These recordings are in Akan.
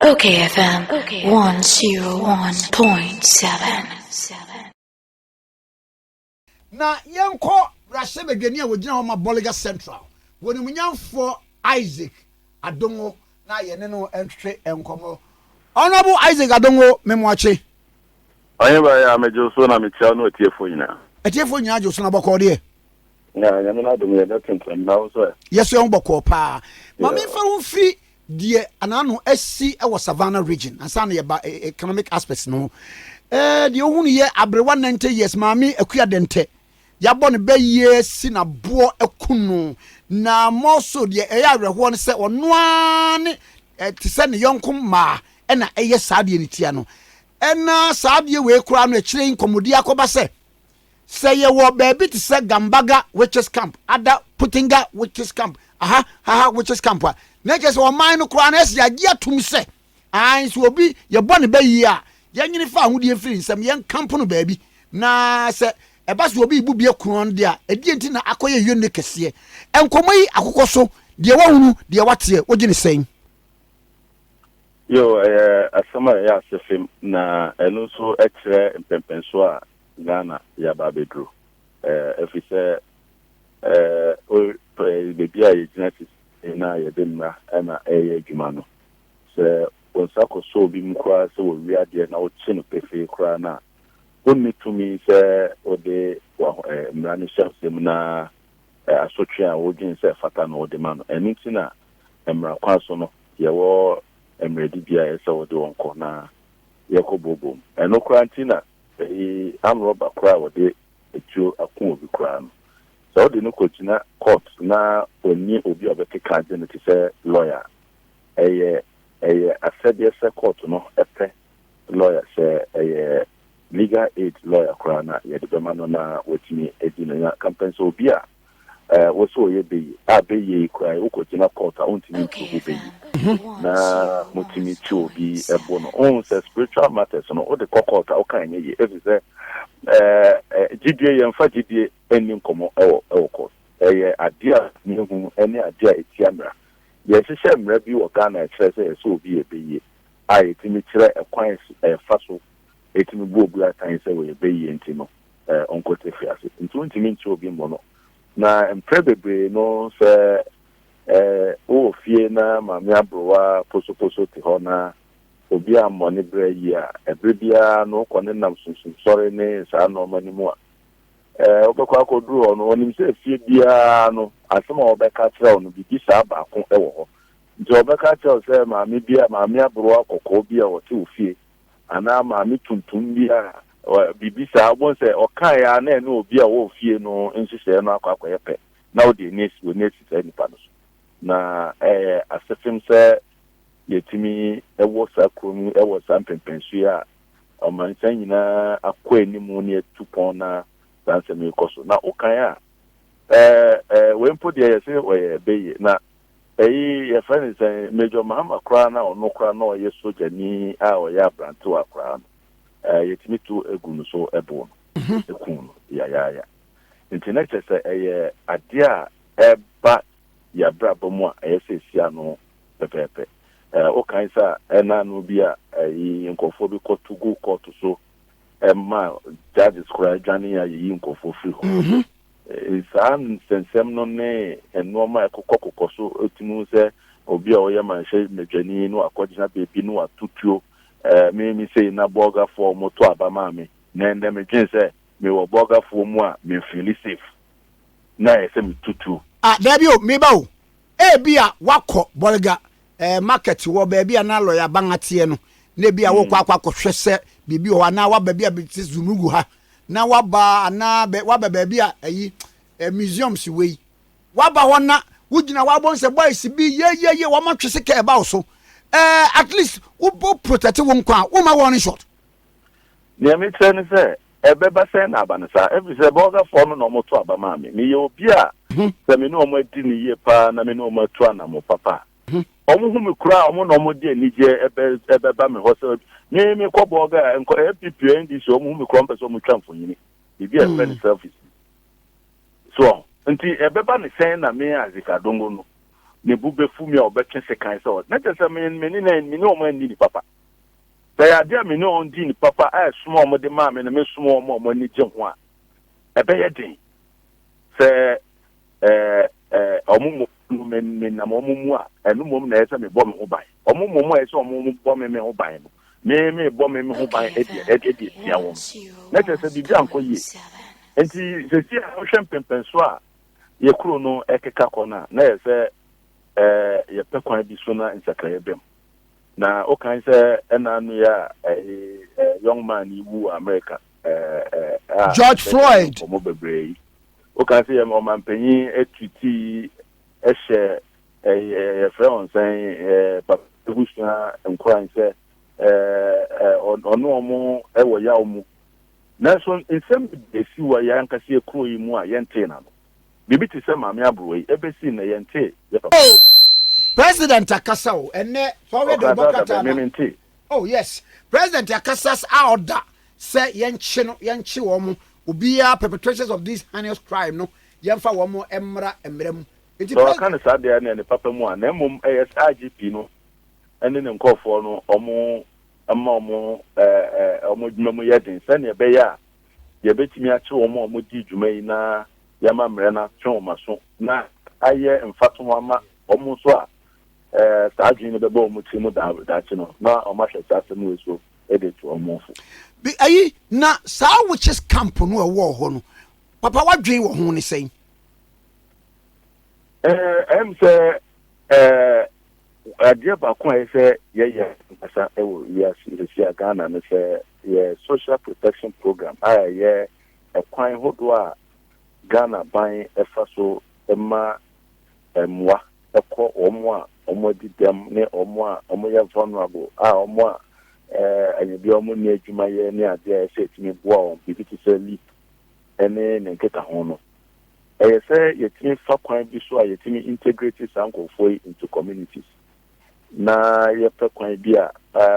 okayfm 101.7. Na yenko rashe bedwani a wogina ho ma Boliga Central woni munyamfo Isaac Adongo na ye ne no entwe enkomo Honorable Isaac Adongo memwache Onye ba ya mejo so na metia no etiefo nyina nyina jo so na bokọ de na na do me na tenten na so yes yo bokọ pa ma me fa wo fi de anano asi e wo Savannah region ansa na ye ba economic aspects no de ohunu ye abrewa 90 years ma me akua dente yabɔ ne bɛyɛ si na boɔ ekunu na moso de ɛyɛ awerɛhoɔ ne sɛ ɔno ane te sɛ ne yɔnko ma ɛna ɛyɛ saade ne tia no ɛna saade we kura no ɛkyerɛ nkɔmɔdi akɔba sɛ yɛ wɔ baabi te sɛ Gambaga witches camp ada Putinga witches camp witches camp na kyerɛ sɛ ɔman no kura na ɛsi agye atum sɛ so obi yɛbɔ ne bɛyɛ a yɛnyini fa ahodie firi nsɛm yɛn camp no baabi na sɛ ebaso obi ibu bie kron de a edi enti na akoye yone kese enkomo yi akokɔ so de wahunu de wate ogi ne sɛn yo asama ya asefem na eno so ekyerɛ mpempenso a Ghana ya ba bedro efise bebi a yegyina na yɛdemna na ɛyɛ adwuma no sɛ wonsako so obi mkwa sɛ wo wiade na wo kye no pefe kra na Only to me say ode mrani shafsem na asotwe a wodin say fata no de ma no eni ti na mra kwaso no ye wo emredi bia ye say wode wonko na ye ko bobom eno kranti na amroba kra wode etuo akon obi kra no so wode no kochina court na oni obi obekeka je no ti say lawyer eye asede say court no epe lawyer say legal aid lawyer krana ye de bema no na wotimi edina ya campaign so bia wo so ye be abeye krai ukogina court a ontimi tu be na mutimi tu obi ebo no on say spiritual matters no o de court a kan ye every say gidie ye mfa gidie eni komo ewo court adia ni hu eni adia etiamra ye hyehyɛ mra bi wo Ghana kyerɛ sɛ so obi ebeye a etimi kyerɛ ekwan fa so etimi bu obu atan sɛ wo ebeye enti no onkote fiase ntumi nti obi mo no na emprebebre no sɛ o fie na maame abrowa poso te hɔ na obi amone bra yi a ebrebia no kɔne nam sunsun sɔre ne saa no mani mu a obekɔ akɔduru hɔ no onim sɛ fie bia no asɛm a obɛka kyerɛ no bibi saa baako ɛwɔ hɔ nti obɛka kyerɛ sɛ maame abrowa kɔkɔɔ bi a wɔte ofie ana maame tuntum bia bibisa abon se okan ya na ene obi a wo fie no nhyehyɛ no akɔ pɛ na wo de nesi sɛ nipa no na asefem sɛ yetimi ɛwɔ sa krom ɛwɔ sa mpempensu a ɔmansan nyina akɔ animu ne atupɔn na sansɛm yɛkɔ so na okan a wempo de yɛ sɛ ɔyɛ beye na yɛfrɛ ne sɛ Major Mahama kora na ɔno kora na ɔyɛ sojani a ɔyɛ abrantewa kora no yɛtumi to egu no so ɛbo no ekun no ya nti na kyerɛ sɛ ɛyɛ ade a ɛba yɛabrabɔ mu a ɛyɛ sɛ esia no pɛpɛɛpɛ ɔkan sɛ ɛna no bi a nkɔfoɔ bi kɔto gu kɔɔto so ɛma judges kora adwane a yɛyi nkɔfoɔ firi hɔ saa nsɛnsɛm no ne ɛnoɔma ɛkokɔ so otimu sɛ obi a ɔyɛ manhyɛ medwani no akɔgyina beebi no atutuo me sei na bɔgafoɔ moto abama me na ɛndɛ medwen sɛ mewɔ bɔgafoɔ mu a memfili safe na ɛsɛ metutuo dabi o meba o bi a wakɔ Boliga market wɔ baabi a na lɔya bangateɛ no na bi a wokɔ akɔhwɛ sɛ bibi hɔ na waba bi a bɛte zumugu ha na waba baabi a ayi museums wei waba hɔ na wugina wabɔ sɛ boys bi ye wɔma twese ka ɛba so at least wo protect wo nkwa wo ma wɔn shot ne me tell ne sɛ ɛbɛba sɛ na aba ne sa every sɛ bɔga fo no mo to aba ma me ye obi a sɛ me no mo adi ne ye pa na me no mo to ana mo papa ɔmo hu me kura ɔmo no mo di anigye ɛbɛba me hɔ sɛ me kɔ bɔga nkɔ APP ndi so ɔmo hu me kura mpɛ so mo twa mfonyini bibi a friend selfish so nti ebeba ne sen na me azika dongo no ne bube fumi a obetwe sekan so na tese me no mo ni papa say ade me no on di papa a sumo mo de ma me me sumo mo ni je ho a ebe ye den say omumu me na mo mu a enu mom na ese me bo me ho ban omumu mo ese omumu bo me ho ban me bo me ho ban e tia wo na tese bi anko yi enti se si a hwem pempenso a ye kuro no ekeka kona na ese ye pekwan bi so na nsakra bem na o kan say enanu ya young man iwu America George Floyd mo bebree o kan say mo mampanyin etuti ehye friend say papa hushna nkwan say ono mo ewo ya omu na so nsem de si wa ya nkase ekuro yi mu a yente na no bibi ti say maame abro yi ebesi na yente President Akasao ene forward the bokata. Oh yes, President Akasa's order say yenchi wo mu obia perpetrators of this heinous crime no yemfa wo mu emra emrem. So kan sa de na ne papa mu na mum IGP no ene ne nkofo no omo amma omo dwuma mu yedin se ne be ya ye betimi a che omo di dwuma yi na yama mre na twen maso na aye mfato ama omo so a sajin be bo mu timu da chi no na o ma hwe sase mu so edit o mo fu bi ayi na sa witches camp no e wo ho no papa wadwen wo ho ni sei em say adia ba ko e say ye asa e wo yes sia Ghana no say ye social protection program ye e kwan hodo a Ghana ban e fa so ema emwa e ko omo a omo di dem ne omo a omo ye vulnerable omo a anyebi omo ne adwuma ye ne ade a se timi boa on bibi ti se leap ene ne nketa ho no say yetimi fa kwan bi so a yetimi integrate sankofo into communities na ye pe kwan bi a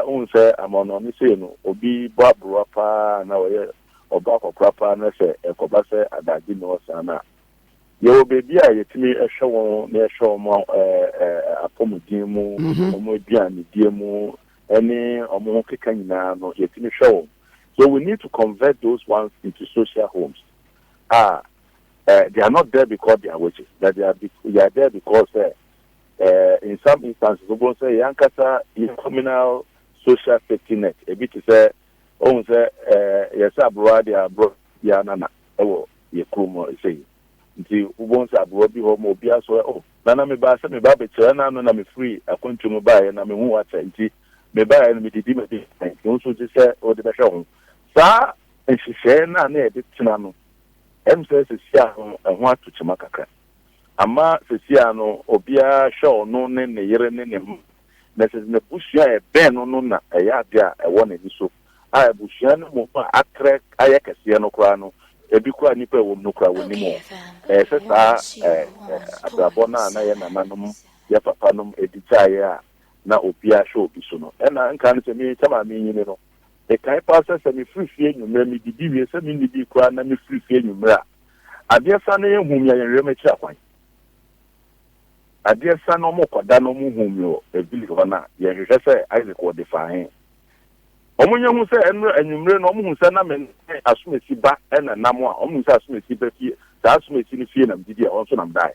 on say amono ni se no obi babro pa na oye oba kokra pa na se ekoba se adaji no sana ye bebi a yetimi ehwe won na ehwe mo apomudin mu omo duane die mu ene omo keka nyina no yetimi hwe won. So we need to convert those ones into social homes. They are not there because they are witches. That they are there because in some instances, we will say yankasa is communal social safety net. A bit to say, yes, abroad they are brought yanana. Ye kumo say. Until we won't say abroad be home or be as well. Nana me ba me ba be chana no na me free. I come to me buy na me hu wacha. Until me buy and me didi me be. You also just say the besho. Sa and she share na ne edit no. Says sia ho atu chima kakra ama sia no obia show no ne yere ne na se ne bushia e ben no na ya de a ewo na ni so bushia no mo atrek aye kase no kra no ebi kwa nipa wo no kra wo ni mo se sa abrabo na ye na manom ya papa nom editaye a na obia show bi so no na nka no se mi chama mi nyine no e kai pasa se mi free nyumra mi didi wie se mi didi kwa na mi free nyumra adia sa na ehum ya yenre ma kira kwan adia sa na mo kwada no mu hum yo e bili ko na ye hwehwe se Isaac wo define omunye hu se enumre no mu hu se na me asumesi ba na namo a omu se asumesi ba fie sa asumesi ni fie na didi e ho so na mdai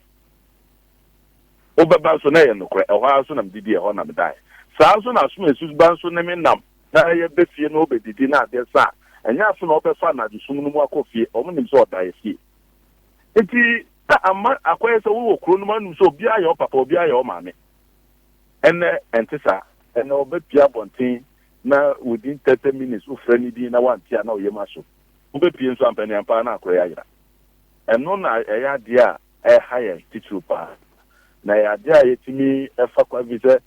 obeba so na ye nokre e ho so na didi e ho na mdai sa so na asumesi ba so na me nam na ye be fie no obedidi na ade sa enya so na obefa na dusum no mu akofie omu nim so oda ye fie enti ta ama akoye so wo kro no manu so obi aye papa obi aye o maame ene entisa ene obepia bonten na within 30 minutes ufrani di na wantia na oyema so obepie nso ampani ampa na akoye ayira eno na eya dia higher titru pa na ya dia yetimi efa kwa vise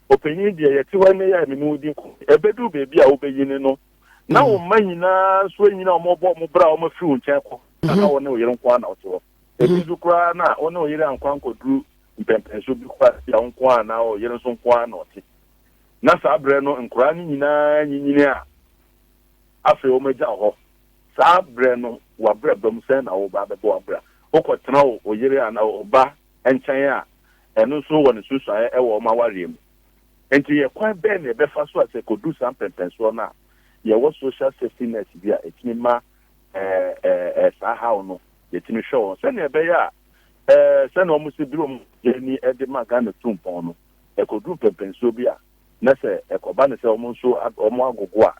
openyi dia yeti wane ya minu di ebedu bebi a obeyini no na wo manyina so nyina omobo mo bra o mafi wonchen ko na wona oyere nkwa na oto ebidu kra na wona oyere ankwa nkoduru mpempenso bi kwa ya nkwa na oyere so nkwa na ote na sabre no nkra ni nyina a afi o meja ho sabre no wabre bam sen na wo ba bebo abra okotena oyere ana oba enchen a ɛno nso wɔ ne susuan ɛwɔ ɔma wareɛ mu nti yɛ kwan bɛn na ɛbɛfa so a sɛ kɔdu saa mpɛmpɛnsoɔ no a yɛwɔ social safety net bi a ɛtumi ma saa haw no yɛtumi hwɛ wɔn sɛnea ɛbɛyɛ a sɛnea ɔmo si biro mu yɛni ɛde ma Ghana tumpɔn no ɛkɔdu mpɛmpɛnsoɔ bi a na sɛ ɛkɔba ne sɛ ɔmo nso ɔmo agogo a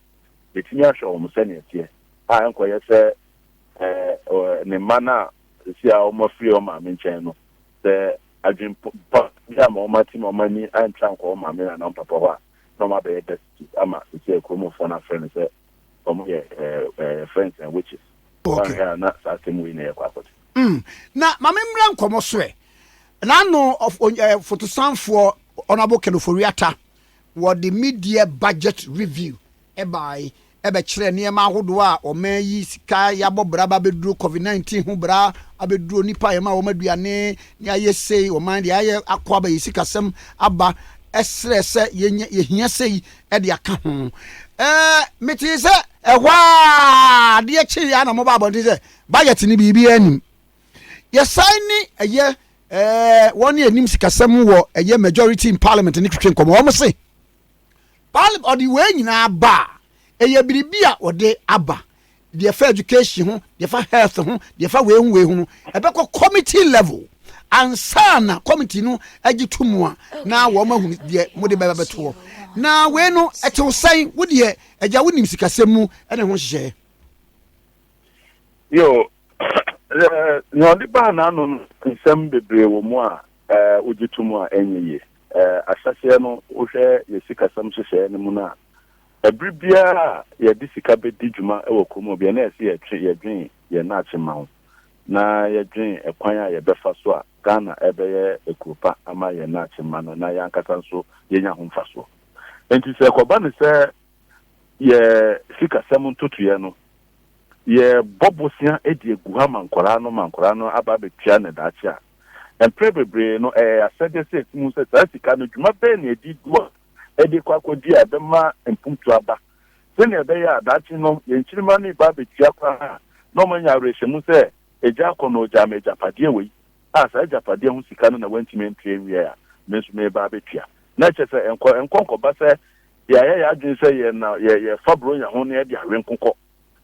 yɛtumi ahwɛ wɔn sɛnea ɛteɛ a nkɔyɛ sɛ ne mma no a si a ɔmo afiri ɔmo maame nkyɛn no sɛ adwempa bi a ma ɔmo ati ma ɔmo ani antwa nkɔ ɔmo maame na ɔmo papa hɔ a na ɔmo abɛyɛ destitute ama esi kuromfoɔ no afrɛ no sɛ ɔmo yɛ friends and witches. Okay. Na saa asɛm wei na yɛ kɔ akɔte. Na maame mmra nkɔmɔ so ɛ n'ano fotosanfoɔ Honorable Kenoforiata wɔ the media budget review ɛbɛkyerɛ nneɛma ahodoɔ a ɔman yi sika yɛabɔ bra ba bɛduro COVID-19 ho bra abɛduro nipa yɛma a wɔn aduane ne ayɛ sei ɔman deɛ ayɛ akɔ aba yɛ sikasɛm aba ɛsrɛ sɛ yɛhia sei ɛde aka ho mete sɛ ɛhɔ a adeɛ kyere yɛ ana mɔba abɔnten sɛ budget ne biribi anim yɛsan ne ɛyɛ wɔn ne anim sikasɛm wɔ ɛyɛ majority in parliament ne twetwe nkɔmɔ wɔn se parliament ɔde wei nyinaa ba ɛyɛ biribi a ɔde aba deɛ fa education ho deɛ fa health ho deɛ fa wei ho no ɛbɛkɔ committee level ansa na committee no agye to mu a na wɔn ahu deɛ mo de bɛbɛto na wei no ɛtew sɛn wo deɛ agya wonim sikasɛm mu ɛne ho hyehyɛ yo na ɔde baa n'ano no nsɛm bebree wɔ mu a wogye to mu a ɛnyɛ yie ahyɛseɛ no wohwɛ yɛ sikasɛm hyehyɛ no mu no a ɛbere biara yɛde sika bɛdi dwuma wɔ kurom bia na ɛsɛ yɛdwen yɛn naakye ma ho na yɛdwen ɛkwan a yɛbɛfa so a Ghana ɛbɛyɛ ekuropa ama yɛn naakye ma no na yɛankasa nso yɛnya ho mfasoɔ nti sɛ ɛkɔba ne sɛ yɛ sikasɛm ntotoeɛ no yɛbɔ bosia edi egu ha ma nkwaraa no aba abɛtua ne daakye a mpere bebree no asɛdeɛ sɛ etimu sɛ saa sika no dwuma bɛɛ na edi duɔ ɛde kɔ akɔdi a ɛbɛma mpumtu aba sɛnea ɛbɛyɛ a daakye no yɛnkyirima no ba abɛtua koraa na ɔmo anya awerɛhyɛmu sɛ egya akɔ no ogya ma agyapadeɛ wei a saa agyapadeɛ ho sika no na wantumi mpue nwie a me nso meba abɛtua na kyerɛ sɛ nkɔnkɔba sɛ yɛayɛ adwene sɛ yɛfa bronya ho na yɛde awe nkokɔ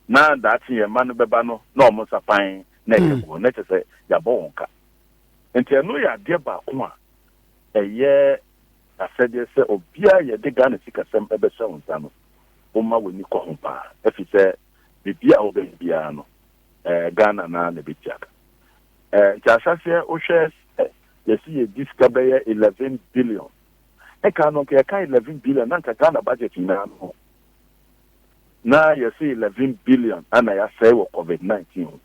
na daakye yɛn mma no bɛba no na ɔmo nsapan na ɛyɛ guo na kyerɛ sɛ yɛabɔ wɔn ka nti ɛno yɛ adeɛ baako a ɛyɛ asɛdeɛ sɛ obiara yɛde Ghana sikasɛm ɛbɛhyɛ wo nsa no woma w'ani kɔ ho paa ɛfiri sɛ biribi a wobɛyɛ biara no Ghana na bɛtia ka nti ahyɛseɛ wohwɛ yɛsi yɛdi sika bɛyɛ 11 billion ɛka no yɛka 11 billion na nka Ghana budget nyinaa no na yɛsi 11 billion ana yɛasɛe wɔ COVID-19 ho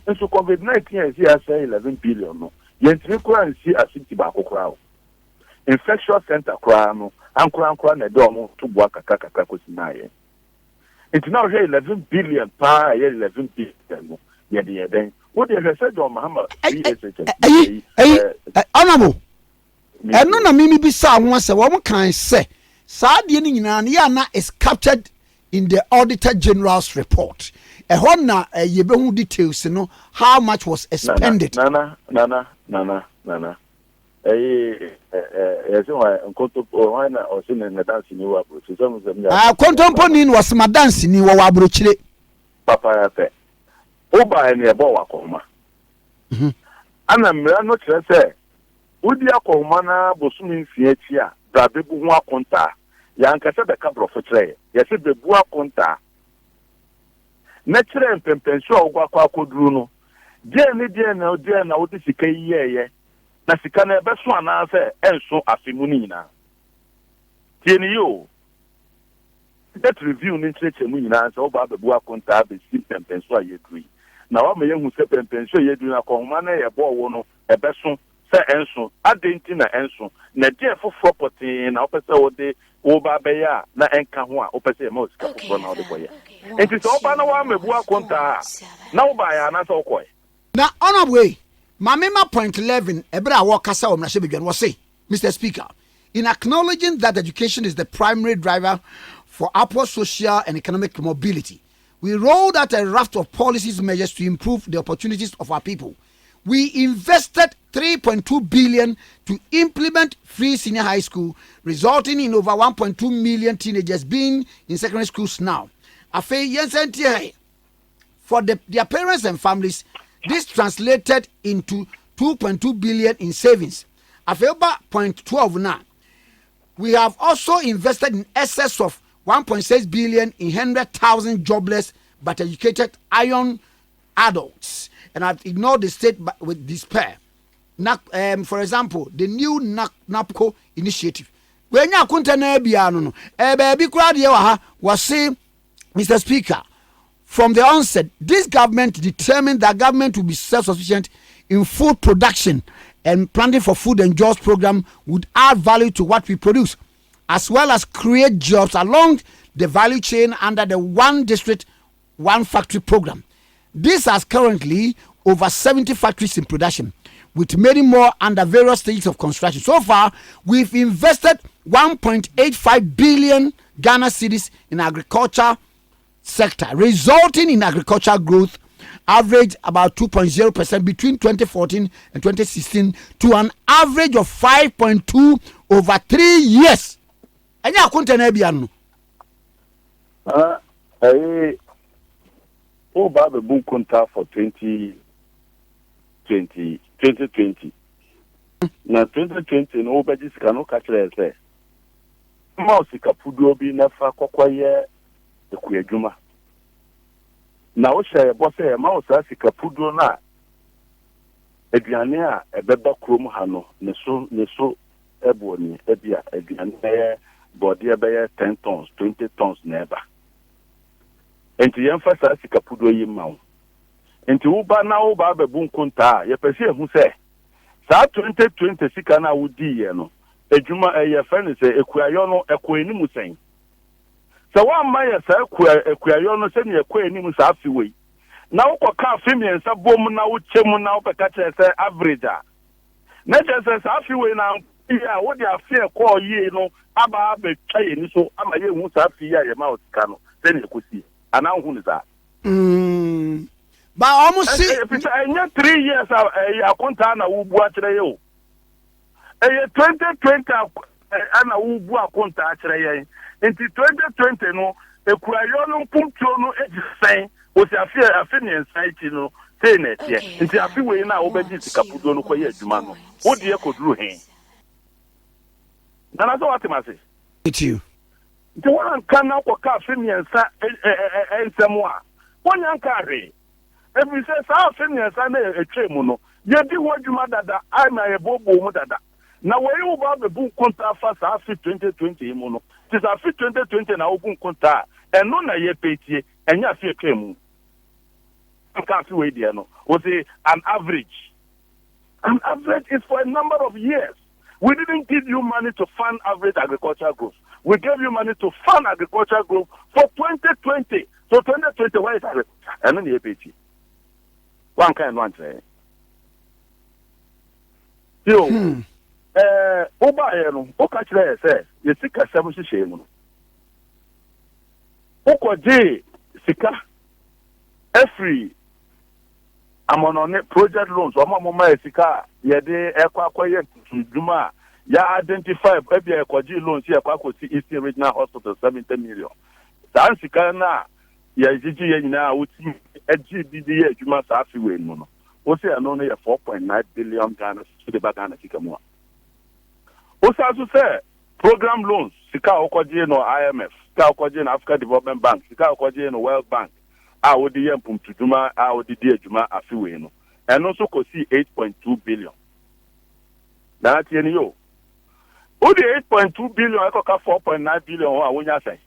nso COVID-19 a yɛsi yɛasɛe 11 billion no yɛntumi koraa nsi asiti baako koraa o infection center koraa no ankora na ɛde ɔmo to boa kakra kɔsi na yɛ nti na ɔhwɛ 11 billion paa yɛ 11 billion no yɛde yɛdɛn wo de hwɛ sɛ John Mahama honorable ɛno na mimi bi sa ho sɛ wɔn kan sɛ saa deɛ no nyinaa no yɛ na is captured in the Auditor General's report ɛhɔ na yɛbɛhu details no how much was expended nana kontompo ni was madansi ni wo abrochire papa ya pe oba ene ebo wakoma ana mmira no kire se udi akoma na bosumi mfie chi a bra bebu ho akonta ya nkase be ka brofo kire ya se bebu akonta na kire mpempenso ogwa kwa akoduru no die na odi sika yiyeye na sika na ebe so ana se enso afemu ni nyina tieni yo that review ni nkyerɛkyerɛ mu nyina se oba bebu akonta be si pempenso ayedui na wa me yehu se pempenso ayedui na kohoma na ye bo wo no ebe so se enso adenti na enso na die foforo potin na opese wo de wo ba be ya na enka ho a opese ma osika foforo na wo de boye enti se oba na wa mebu akonta na wo ba ya na se okoy na honorable Mamima point 11, Ebra Wakasa or Nashibigan was say, Mr. Speaker, in acknowledging that education is the primary driver for upward social and economic mobility, we rolled out a raft of policies measures to improve the opportunities of our people. We invested 3.2 billion to implement free senior high school, resulting in over 1.2 million teenagers being in secondary schools now. For their parents and families, this translated into 2.2 billion in savings. Afeba point 12 now. We have also invested in excess of 1.6 billion in 100,000 jobless but educated young adults, and I've ignored the state with despair. For example, the new NAPCO initiative. When you couldn't baby crowd was saying, Mr. Speaker, from the onset, this government determined that government will be self-sufficient in food production, and planting for food and jobs program would add value to what we produce, as well as create jobs along the value chain under the One District, One Factory program. This has currently over 70 factories in production, with many more under various stages of construction. So far, we've invested 1.85 billion Ghana cedis in agriculture sector, resulting in agricultural growth average about 2.0% between 2014 and 2016 to an average of 5.2 over 3 years. And you couldn't ebiano. Baby boom contact for 2020. Na 2020 no budget cannot catch it. Mouse kapudo bi na fa kokwaye ekuyadwuma. Na o share boss e mouse asika pudo na aduane a ebeba krom ha no ne so eboni ebia aduane body ebe 10 tons 20 tons na eba. Enti yemfasa asika pudo yi mawo. Enti uba na uba be bunkunta ye pese hu se sa 2020 sika na wudi ye no adwuma ye fa ne se ekuayo no ekoanimu sen. So one my ekuayo no se ne ekoanimu sa afiwe. Na ukoka afimiensa bom na uchemu na ubekache se average a. Na je se sa afiwe na ya wo de afie ko yi no aba be twaye ni so ama ye hu sa afi ya ye ma osika no se ne ekosi ana hu ni sa. But almost see, 3 years I conta na ubu achire yo. 2020 ana ubu akonta achire ye. Inti 2020 no ekuayo no pumpio no ejisen o si afi ni ensai no say na tie. Inti afi we na obeji sikapudo no koye adwuma no. Wo de ekoduru hen. Na so what mase? It's you. The one can now ko ka afi ni ensa ensemo a. Wonya nkare. Every says our seniors are a tremuno. You do what you mother that I'm a bobo mother. Now, where you about the book contact first after 2020 mono. Tis after 2020 now boom contact and none a year pay and you feel claim. I can't wait there no. Was an average. An average is for a number of years. We didn't give you money to fund average agricultural growth. We gave you money to fund agricultural growth for 2020. So 2020, why is agriculture? And then the APT. One kind one say. Yo, Oba no, o ka kire say, ye sika 7 hihye mu no. Okoje sika every amonone project loans, o ma sika ye de ekwakoye duma ya identify ebi ekoje loans ye kwakosi Eastern Regional Hospital 70 million. Dan sika na ya jiji ye nyina wuti GBD adwuma sa afiwe mu no o se ano no ye 4.9 billion Ghana to the back Ghana sika mu o sa so say program loans sika okoje no IMF sika okoje no Africa Development Bank sika okoje no World Bank a wo de ye mpumtuduma a wo de adwuma afiwe no eno so ko si 8.2 billion na tie ni yo o de 8.2 billion ekoka 4.9 billion o a wonya sai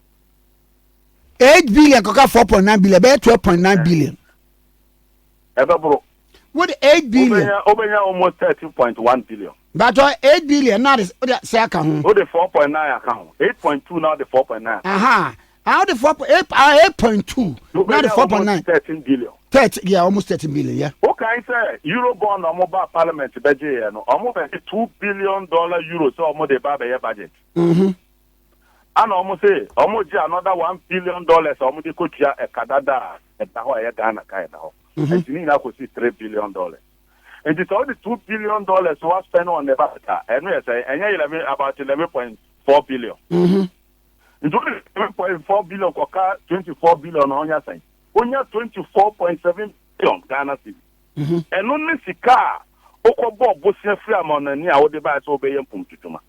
8 billion koka 4.9 billion be 12.9 billion. Bro. What 8 billion? Obenya almost 13.1 billion. But 8 billion now is say account. O the 4.9 account. 8.2 now the 4.9. How the 8.2 now the 4.9. 13 billion. 30 yeah, almost 13 billion, yeah. Okay, say Eurobond or mobile parliament budget no. Almost $2 billion euro so almost the budget. And almost say almost another $1 billion almost the kotua e kadada e da ho e Ghana kai da ho. And you need to see $3 billion. And it's only $2 billion was spent on the budget. And we say, and about 11.4 billion. It's only 11.4 billion, 24 billion on your side. Only 24.7 billion Ghana cedis. And only Sika, Okobo, Bosia Flamon, and Nia, the Bats obey Pumptuma.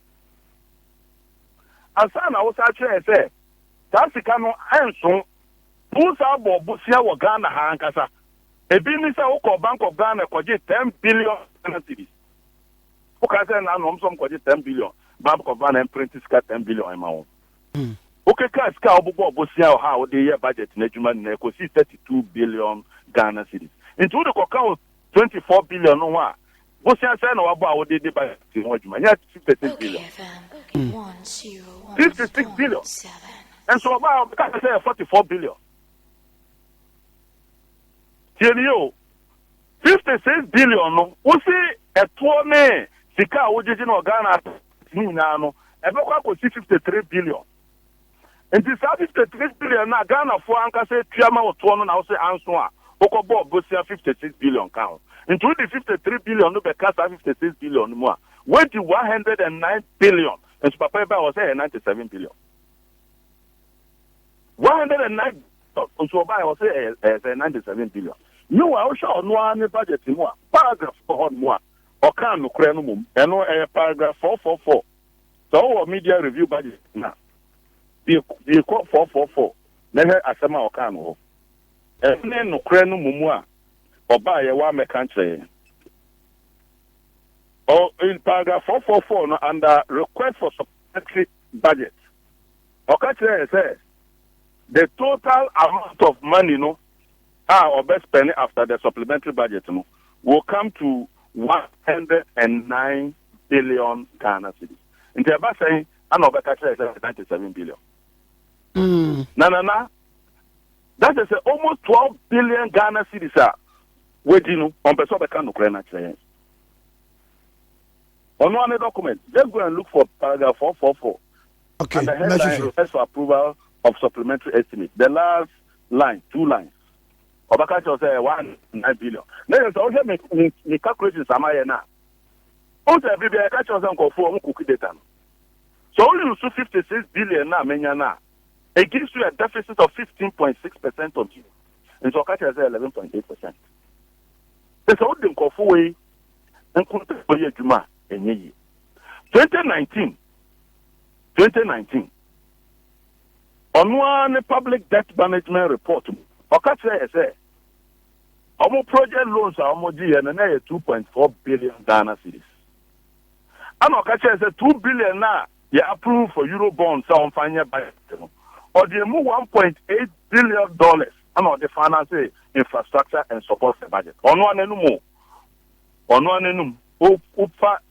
And son, I was actually say, that's the kind of answer. Pusa Bosia or Ghana Hankasa. A business Bank of Ghana could get 10 billion Ghana cedis. Okay, then I'm some could get 10 billion. Bank of Ghana and Prentice got 10 billion in my own. Okay, Cash Cowboy Bosia, how the year budget in Edgeman could see 32 billion Ghana cedis. Into the account 24 billion no one. Bosia said no about the budget in Edgeman. Yes, 56 billion. 56 billion. And so about 44 billion. Tell you, 56 billion. No, we see a 20 Sika, which is in Ghana. No, about 53 billion. And this 53 billion now Ghana for Anka say Tiama or Tuano now say Answa. Okobo Bosia 56 billion count. Into the 53 billion, no because 56 billion more. Went to 109 billion. And Papa was say 97 billion. 109 so I was say 97 billion. No, I shall no any budget more. Paragraph 4 more. Or can no crenum. And no paragraph 444. So our media review budget now. The quote 444. Never asema or can ho. And then no crenum more. Or buy a one country. Or in paragraph 444 no, under request for supplementary budget. Okay, says the total amount of money no or best spending after the supplementary budget no, will come to 109 billion Ghana cedis. In the about saying, I know better is 97 billion. Na. That is almost 12 billion Ghana cedis. Wait, you know, on person can Ukraine say. On one document, just go and look for paragraph 444. Okay. And the headline request for approval of supplementary estimate. The last line, 2 lines. Obakacho say 109 billion. Then so also make calculations amaye na. Also every day catch us go for cook data. So only you 56 billion na menya na. It gives you a deficit of 15.6% of GDP. And so catch us 11.8%. There's all the go for way and control for your juma enye. 2019 on one public debt management report Okache say our project loans are almost 2.4 billion Ghana cedis. And Okache say 2 billion now you approved for Euro bonds on final budget. Or they move $1.8 billion and the finance infrastructure and support the budget. On one and more. On one and more.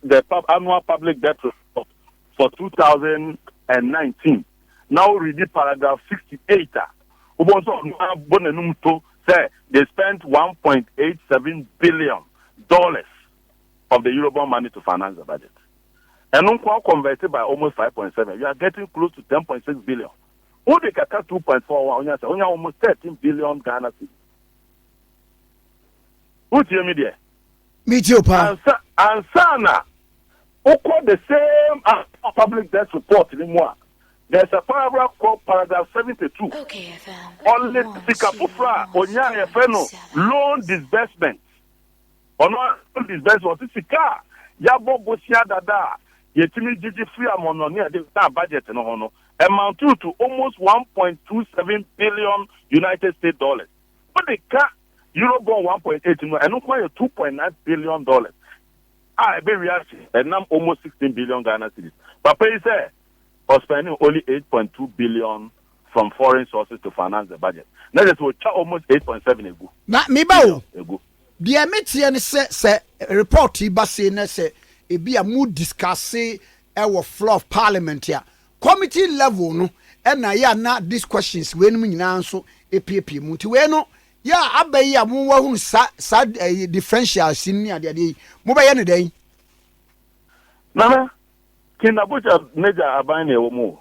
The annual public debt report for 2019. Now read the paragraph 68. Say they spent $1.87 billion of the Eurobond money to finance the budget. And converted by almost 5.7. You are getting close to 10.6 billion. Who they got 2.4? Only almost 13 billion Ghana cedis. Who tell me there? Me too, pa. And Sana, who call the same public debt report anymore. There's a paragraph called paragraph 72. okayfm. Only Sikapufra, Onya Efeno, loan disbursement. On loan disbursement, Sika, Yabo Bosia Dada, Yetimi Gigi Free Amononia, the budget no hono, amount to almost 1.27 billion United States dollars. But the car, Eurobond 1.8, and not quite $2.9 billion. I be reaction, and now almost 16 billion Ghana cedis. Papa said, or spending only 8.2 billion from foreign sources to finance the budget. Now that will almost 8.7 ago. Na me ba o. The metie ne say report ba say na say e bia mu discuss e wo floor of parliament ya. Committee level no e na ya na these questions we no nyina nso epiepie mu. Nti we no ya abayi a mu wa hu sa differential sin ni ade mu ba ye ne den. Nana Kinabucha Major Abani Omo.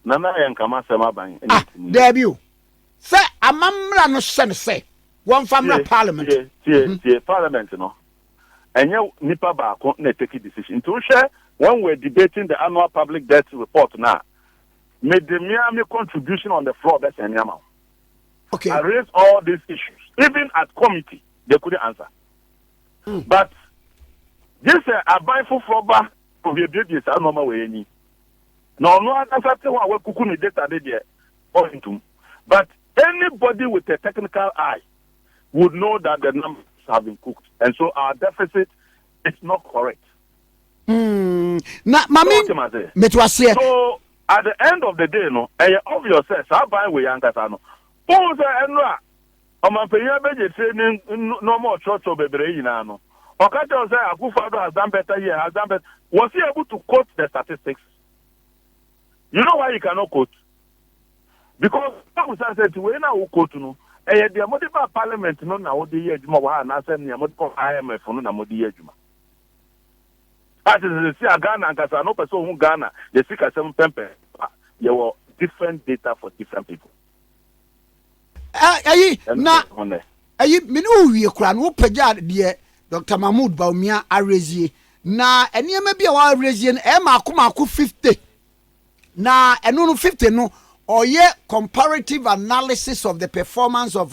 Nana and Kamasama Bang. Debut. Say, a mamma no sen say. One family parliament. Parliament, no. and you nipa baako na take a decision. To share when we're debating the annual public debt report now, made the Miami contribution on the floor. That's any amount. Okay. I raised all these issues, even at committee, they couldn't answer. But this a buy for flooba to be a baby is a normal way any. No, that's what we could data there or into. But anybody with a technical eye would know that the numbers have been cooked, and so our deficit is not correct. Na mami, metwasie. So at the end of the day, no, obvious says I buy we yankasa no. Who say enra? Omanpenya beje training no more church of bebre yina no. Okajo say Akufo-Addo has done better here, has done better. Was he able to quote the statistics? You know why he cannot quote? Because I said to when I will quote no. The Amodiba Parliament no na odi ejuma wa na say ni Amodiba IMF no na modi ejuma. As you see Ghana and Kasa no person who Ghana, they seek a some pempe. There were different data for different people. Na minu wie kura no pagya de Dr. Mahmoud Bawumia arezie na enema bia wa arezie no e maako 50 na eno no 50 no oye comparative analysis of the performance of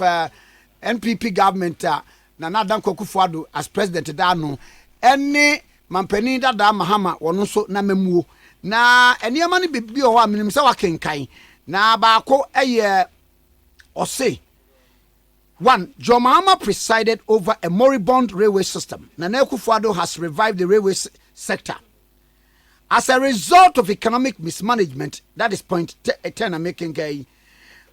NPP government na Adongo Akufo-Addo as president da no ene mampani da Mahama wono so na mamuo na enema no bibia ho aminim se wakenkan na baako eye Ose. 1. John Mahama presided over a moribund railway system. Nana Akufo-Addo has revived the railway sector. As a result of economic mismanagement, that is point 10 I'm making. John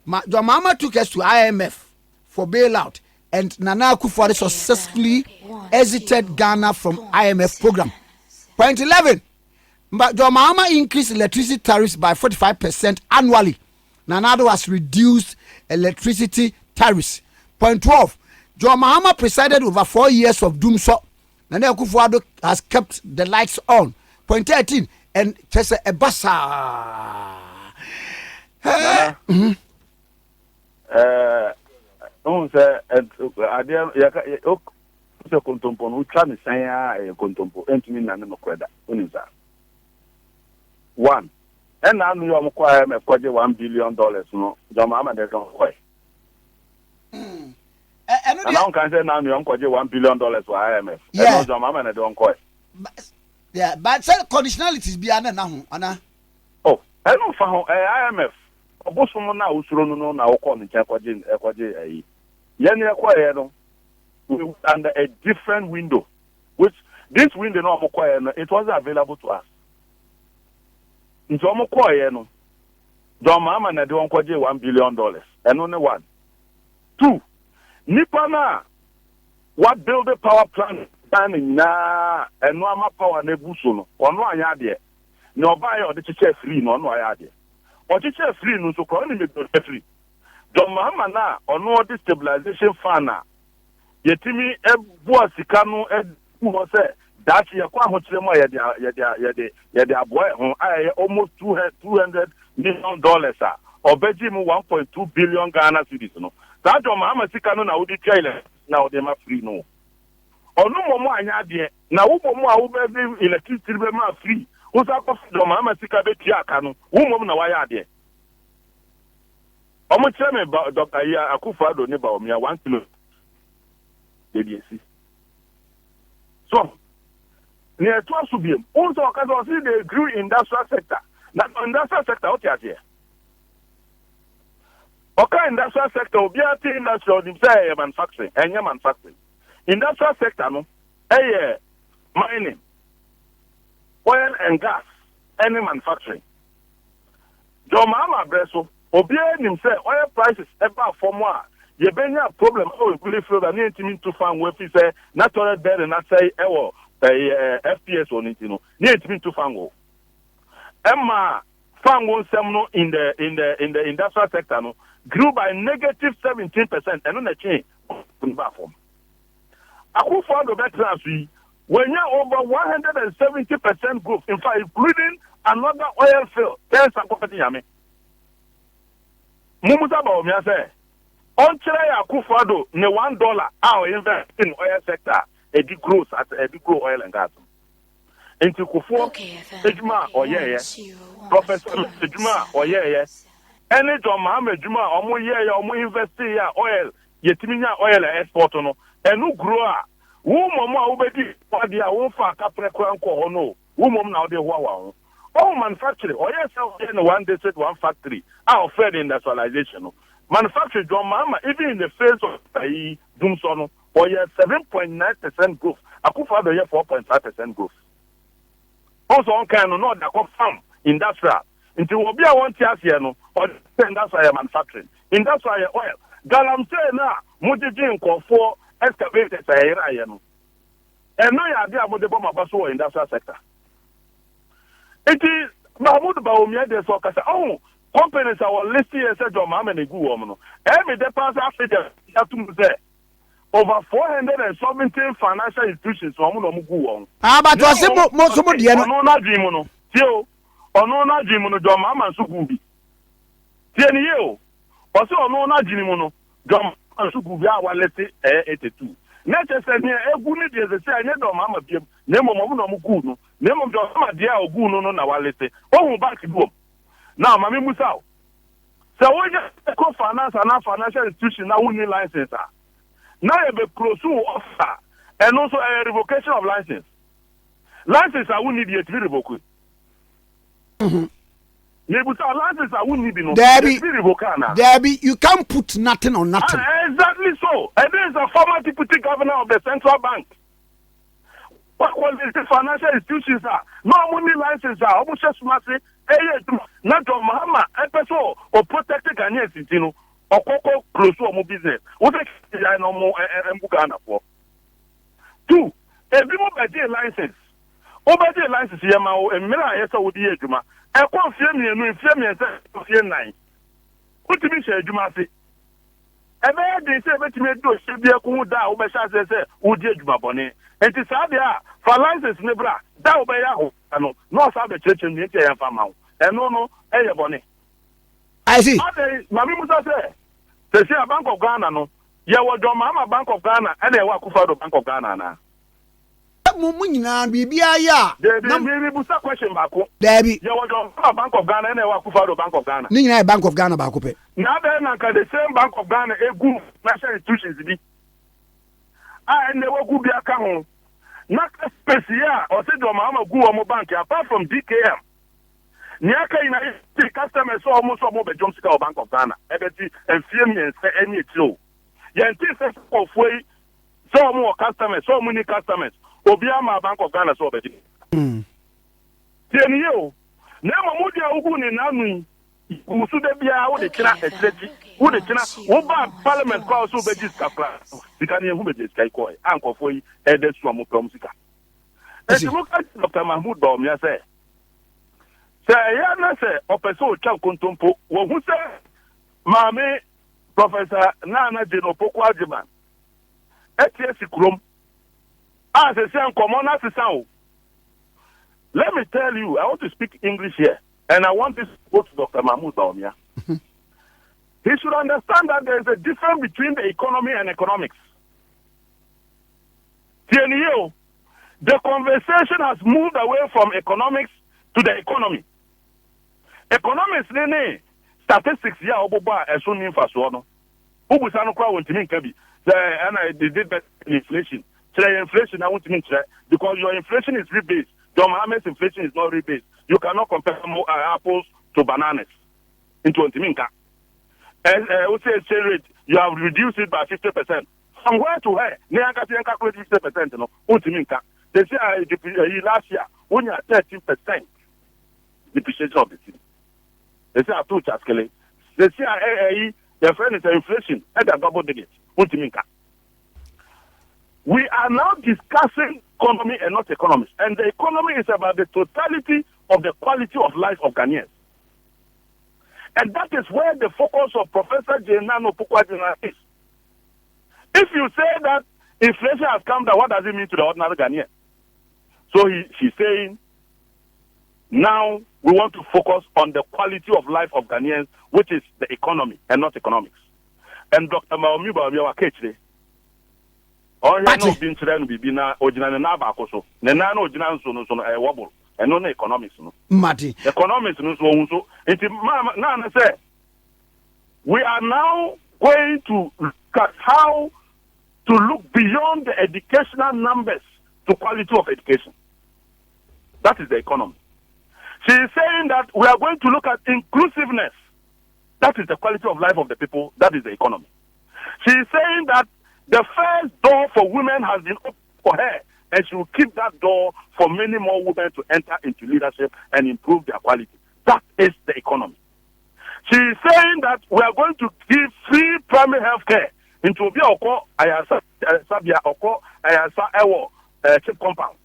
Mahama took us to IMF for bailout, and Nana Akufo-Addo successfully exited Ghana from IMF program. Point 11. But John Mahama increased electricity tariffs by 45% annually. Nana Addo has reduced electricity tariffs. Point 12. John Mahama presided over 4 years of doomsday. Nana Akufo-Addo has kept the lights on. Point 13. And just a bassa. One. And now you are acquiring $1 billion. No, John Mahama they don't quite. And now can say now you are $1 billion for IMF. Yeah, John Mahama they don't quite. Yeah, but say conditionalities be now, Anna. Oh, I don't found IMF. Obosomo na usuro no na woko ni ekwaje yen ekwaye no under a different window, which this window no amokwaye no it wasn't available to us. Nti omokwaye no John Mahama na de onkwaje $1 billion and only one. 2. Nipa na what build a power plant na eno ama power na ebuso no ono anya de na obaye ode cheche free no ono aya de o cheche free no so ko ni me free John Mahama na ono ode stabilization fund na yetimi ebu asika no ebu se that ye kwa hochire mo ye de aboy ho aye almost $200 million obeji mu 1.2 billion Ghana cedis no that John Mahama sika no na odi try na ode ma free no onu momo anya de na wo momo a wo be electricity be ma free wo sa ko John Mahama sika be tia aka no wo momo na wa ya de omo kire me Dr. Akufo-Addo ne Bawumia 1 kilo DDC so near to us be also because see they grew industrial sector na industrial sector what you here okay industrial sector obiati industrial dim say manufacturing enya manufacturing industrial sector no mining oil and gas any manufacturing John Mahama breso obiati nim say oil prices ever for more ye benya problem we really feel that need to find we fi say natural bed and not say FPS on it no need to find go emma fan won sem no in the industrial sector no grew by negative 17% and on the chain from platform Akufo-Addo veterans when you over 170% growth in fact including another oil field there's a company yame Mumuta Bawumia say on Akufo-Addo ne $1 our invest in oil sector edi grow oil and gas. Into Kufo, Ejuma or Professor Ejuma or any John Mohammed Juma or invest oil, Yetiminia oil export no, and no grower. Mama obedi what they are for Caprecran or no, woman now they wow. Oh, manufacturing, or one they said one factory, our fed industrialization. Manufacturing John Mama, even in the face of Doomson, or 7.9% growth, Akufa the year 4.5% growth. Also, on kind of not that farm industrial. Until we be a 1 year no, or industrial manufacturing, industrial oil. Galam say na, Mujijin call for excavators a year. And no idea about the bomb of industrial sector. It is Bawumia de Soccer. Oh, companies are listed as a job, and a good woman. Every deposit after the say over 417 financial institutions. But was it most of the no dream? Tio, or no dream, John Mamma Sugubi. Tienio, also no dream, John Sugubi, our let's 82. Nature said, a good idea, the say, I never mamma, name of Muguno, name of John Dia or Guno, no, our let's say, oh, back to boom. Now, Mammy Musao. So, we just call finance and our financial institution now, we need license. Now, you have a pursue offer and also a revocation of license. License, I will need you to be revoked. License, I will need no. Debbie, you can't put nothing on nothing. Exactly so. And there is a former deputy governor of the central bank. What was the financial institutions are? No money license are almost just massive. Not on Mahama, episode or protected Ghanaian citizens or Coco close to a business. What I know more and Buganda for. 2. Every mobile license. Mobile license, Yamao and Mira Esa would be a Juma. I can't fear me and no fear me and say 9. What do you say, Juma? And they say, let me do should be a cool down, but as I say, would you, Juma Bonnet? And it's how they are for license, Nebra, down by Yahoo, and no, have the church in the India farm. And no, Bonnet. I see. Mammy Musa say, they say a Bank of Ghana, no. Yeah, what your Mama Bank of Ghana, and they walk for the Bank of Ghana now. Mumina, Bibia, Busa question, Baku. Debbie, you want your Bank of Ghana and they walk for the Bank of Ghana. Nina Bank of Ghana Bakupe. Now then, the same Bank of Ghana, a good national institutions be. And they will be a come. Not a special or said your Mama go on bank apart from DKM. Niaka in a customer so almost more by Johnson Bank of Ghana. And fear me and say any true. Yantis of way so more customers, so many customers. Obiama Bank of Ghana so bedi. Tienio. Nema mudia ugu ni nanu. Usude bia wo de kina executive. Wo de kina wo ba parliament kwa so bedi skapla. Sikani hu bedi skai koi. Ankofo yi ede so mo prom sika. E ti look at Dr. Mahmoud Bawumia say. Say ya na say opeso o cha kontompo wo hu say Mame Professor Nana Jeno Pokwa Jiman. Etiesi krom. As I say, let me tell you, I want to speak English here, and I want this to go to Dr. Mahmoud Bawumia. He should understand that there is a difference between the economy and economics. TNEO, the conversation has moved away from economics to the economy. Economics, statistics, yeah, oboba, as soon as no. Ubusano kwa wontimin kabi. And they did better in inflation. Inflation, I want to mention because your inflation is rebased. Your Mohammed's inflation is not rebased. You cannot compare apples to bananas into Antiminka. And what's the exchange rate? You have reduced it by 50%. From where to where? Neanka calculate 50%. No, Antiminka. They say last year when you are 13% depreciation of the city. They say I told you, they say their friend is inflation at a double digit. Antiminka. We are now discussing economy and not economics. And the economy is about the totality of the quality of life of Ghanaians. And that is where the focus of Professor Jenano Pukwadina is. If you say that inflation has come down, what does it mean to the ordinary Ghanaian? So she's saying, now we want to focus on the quality of life of Ghanaians, which is the economy and not economics. And Dr. Bawumia Wakechre, Oh, yeah, no, being to be na original Nabacoso. Nana original so wobble. And no economics. No. Mati. Economics no so. It's Nana said, we are now going to look at how to look beyond the educational numbers to quality of education. That is the economy. She is saying that we are going to look at inclusiveness. That is the quality of life of the people. That is the economy. She is saying that the first door for women has been opened for her, and she will keep that door for many more women to enter into leadership and improve their quality. That is the economy. She is saying that we are going to give free primary health care into Obia Oko, Ayasa, Sabia Oko, Ayasa, Ewo, Chip Compound,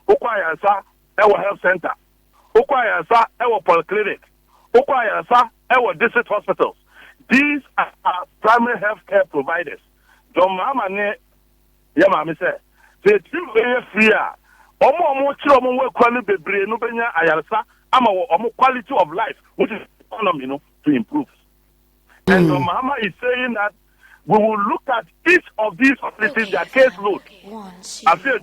Oko Ayasa, Ewo Health Center, Oko Ayasa, Ewo Polyclinic, Oko Ayasa, Ewo District Hospitals. These are primary health care providers. John Mama ne, Yamami said, they do very free. Omo children work quality bebre no benya Ayasa, Omo quality of life, which is economy, to improve. And John Mama is saying that we will look at each of these facilities, their caseload. I feel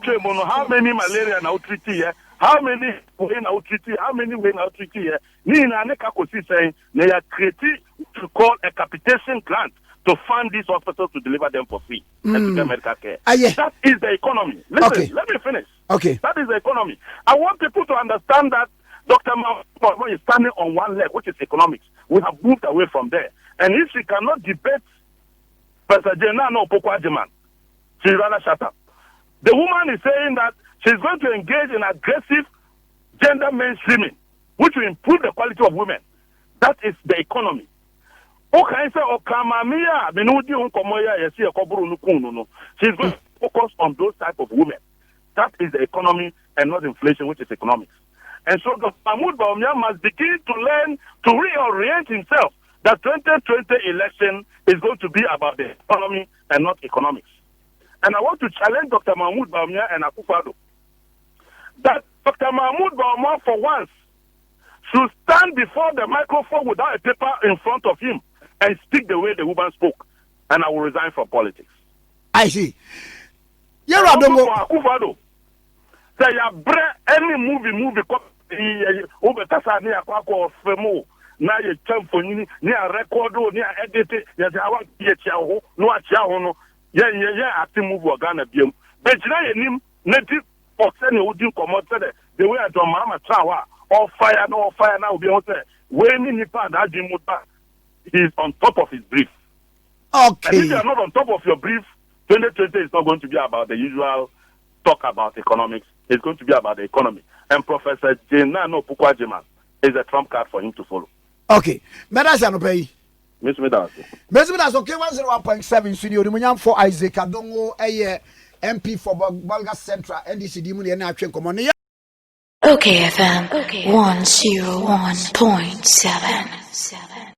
how many malaria now treat here, how many way now treat here, how many way now treat here. Nina Neka Kosi saying they are creating what we call a capitation grant to fund these hospitals to deliver them for free and to get medical care. Yeah. That is the economy. Listen, let me finish. Okay. That is the economy. I want people to understand that Dr. Mahmoud is standing on one leg, which is economics. We have moved away from there. And if she cannot debate Pastor Jenna no Pokwajiman, she rather shut up. The woman is saying that she's going to engage in aggressive gender mainstreaming, which will improve the quality of women. That is the economy. Okay, so Okamamia, she's going to focus on those type of women. That is the economy and not inflation, which is economics. And so Dr. Mahmoud Bawumia must begin to learn to reorient himself. The 2020 election is going to be about the economy and not economics. And I want to challenge Dr. Mahmoud Bawumia and Akufo-Addo that Dr. Mahmoud Bawumia, for once, should stand before the microphone without a paper in front of him and speak the way the woman spoke. And I will resign from politics. I see. Yeah, Adongo. Akufo-Addo, say any movie na ye champo ni a record ni a edit ya awa ye tia ho no a tia ho no ye ati move Ghana biem be jina ye nim native person e odi komot say the way John Mama trawa all fire now be on say we ni nipa da adwin mu ta he is on top of his brief. Okay. And if you are not on top of your brief, 2020 is not going to be about the usual talk about economics. It's going to be about the economy. And Professor Jenna no Pukwajiman is a trump card for him to follow. Okay. Medasa no pay. Miss Medas. Okay, 101.7 studio. The Munyam for Isaac Adongo, MP for Balga Central, NDC Dimuni and Action Common. OKFM 101.7.